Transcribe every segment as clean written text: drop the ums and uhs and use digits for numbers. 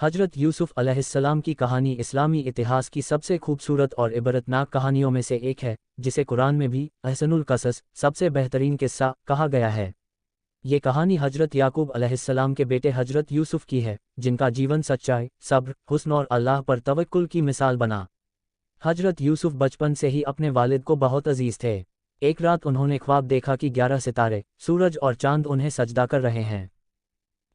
हजरत यूसुफ अलैहिस्सलाम की कहानी इस्लामी इतिहास की सबसे खूबसूरत और इबरतनाक कहानियों में से एक है, जिसे कुरान में भी अहसनुल कसस सबसे बेहतरीन किस्सा कहा गया है। ये कहानी हजरत याकूब अलैहिस्सलाम के बेटे हजरत यूसुफ की है, जिनका जीवन सच्चाई, सब्र, हुस्न और अल्लाह पर तवक्कुल की मिसाल बना। हजरत यूसुफ बचपन से ही अपने वालिद को बहुत अजीज थे। एक रात उन्होंने ख्वाब देखा कि 11 सितारे, सूरज और चांद उन्हें सजदा कर रहे हैं।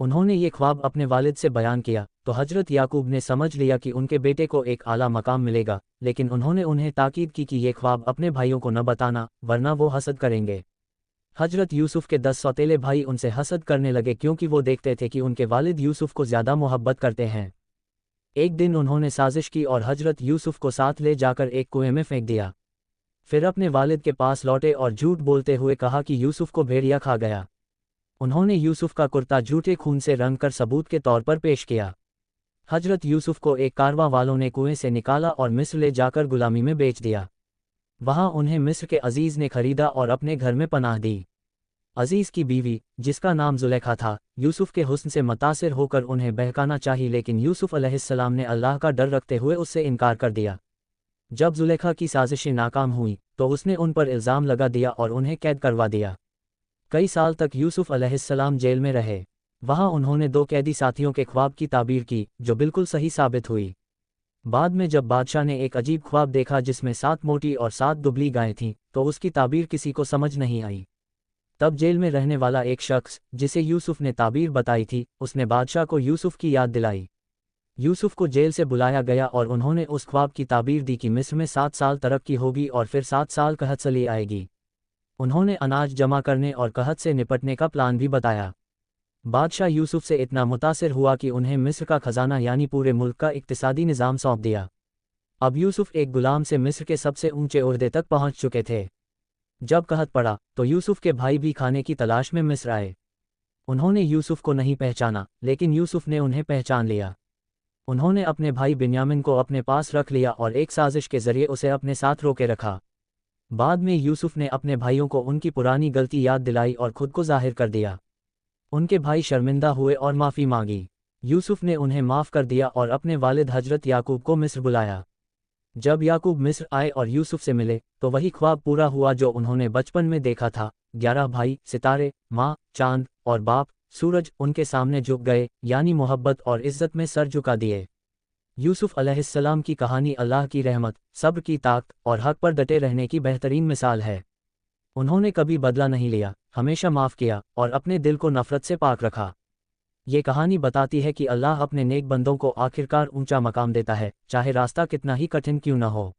उन्होंने ये ख्वाब अपने वालिद से बयान किया तो हजरत याकूब ने समझ लिया कि उनके बेटे को एक आला मकाम मिलेगा, लेकिन उन्होंने उन्हें ताकीद की कि ये ख्वाब अपने भाइयों को न बताना, वरना वो हसद करेंगे। हजरत यूसुफ के 10 सौतेले भाई उनसे हसद करने लगे क्योंकि वो देखते थे कि उनके वालिद यूसुफ को ज़्यादा मोहब्बत करते हैं। एक दिन उन्होंने साजिश की और हजरत यूसुफ को साथ ले जाकर एक कुएं में फेंक दिया। फिर अपने वालिद के पास लौटे और झूठ बोलते हुए कहा कि यूसुफ को भेड़िया खा गया। उन्होंने यूसुफ का कुर्ता झूठे खून से रंग कर सबूत के तौर पर पेश किया। हजरत यूसुफ को एक कारवां वालों ने कुएं से निकाला और मिस्र ले जाकर गुलामी में बेच दिया। वहां उन्हें मिस्र के अजीज ने खरीदा और अपने घर में पनाह दी। अजीज की बीवी, जिसका नाम जुलेखा था, यूसुफ के हुस्न से मुतासिर होकर उन्हें बहकाना चाही, लेकिन यूसुफ अलैहिस्सलाम ने अल्लाह का डर रखते हुए उससे इनकार कर दिया। जब जुलेखा की साजिशें नाकाम हुईं तो उसने उन पर इल्ज़ाम लगा दिया और उन्हें कैद करवा दिया। कई साल तक यूसुफ अलैहिस्सलाम जेल में रहे। वहां उन्होंने 2 कैदी साथियों के ख्वाब की ताबीर की, जो बिल्कुल सही साबित हुई। बाद में जब बादशाह ने एक अजीब ख्वाब देखा जिसमें 7 मोटी और 7 दुबली गायें थीं, तो उसकी ताबीर किसी को समझ नहीं आई। तब जेल में रहने वाला एक शख्स, जिसे यूसुफ ने ताबीर बताई थी, उसने बादशाह को यूसुफ की याद दिलाई। यूसुफ को जेल से बुलाया गया और उन्होंने उस ख्वाब की ताबीर दी कि मिस्र में 7 साल तरक्की होगी और फिर 7 साल कहत चली आएगी। उन्होंने अनाज जमा करने और कहत से निपटने का प्लान भी बताया। बादशाह यूसुफ से इतना मुतासिर हुआ कि उन्हें मिस्र का खजाना यानी पूरे मुल्क का इक्तिसादी निज़ाम सौंप दिया। अब यूसुफ एक गुलाम से मिस्र के सबसे ऊंचे ओहदे तक पहुंच चुके थे। जब कहत पड़ा तो यूसुफ के भाई भी खाने की तलाश में मिस्र आए। उन्होंने यूसुफ को नहीं पहचाना, लेकिन यूसुफ ने उन्हें पहचान लिया। उन्होंने अपने भाई बिन्यामिन को अपने पास रख लिया और एक साजिश के जरिए उसे अपने साथ रोके रखा। बाद में यूसुफ ने अपने भाइयों को उनकी पुरानी गलती याद दिलाई और खुद को जाहिर कर दिया। उनके भाई शर्मिंदा हुए और माफ़ी मांगी। यूसुफ ने उन्हें माफ़ कर दिया और अपने वालिद हजरत याकूब को मिस्र बुलाया। जब याकूब मिस्र आए और यूसुफ से मिले तो वही ख्वाब पूरा हुआ जो उन्होंने बचपन में देखा था। 11 भाई, सितारे, माँ, चांद और बाप सूरज उनके सामने झुक गए, यानी मोहब्बत और इज्जत में सर झुका दिए। यूसुफ अलैहिस्सलाम की कहानी अल्लाह की रहमत, सब्र की ताकत और हक पर डटे रहने की बेहतरीन मिसाल है। उन्होंने कभी बदला नहीं लिया, हमेशा माफ़ किया और अपने दिल को नफ़रत से पाक रखा। ये कहानी बताती है कि अल्लाह अपने नेक बंदों को आखिरकार ऊंचा मकाम देता है, चाहे रास्ता कितना ही कठिन क्यों न हो।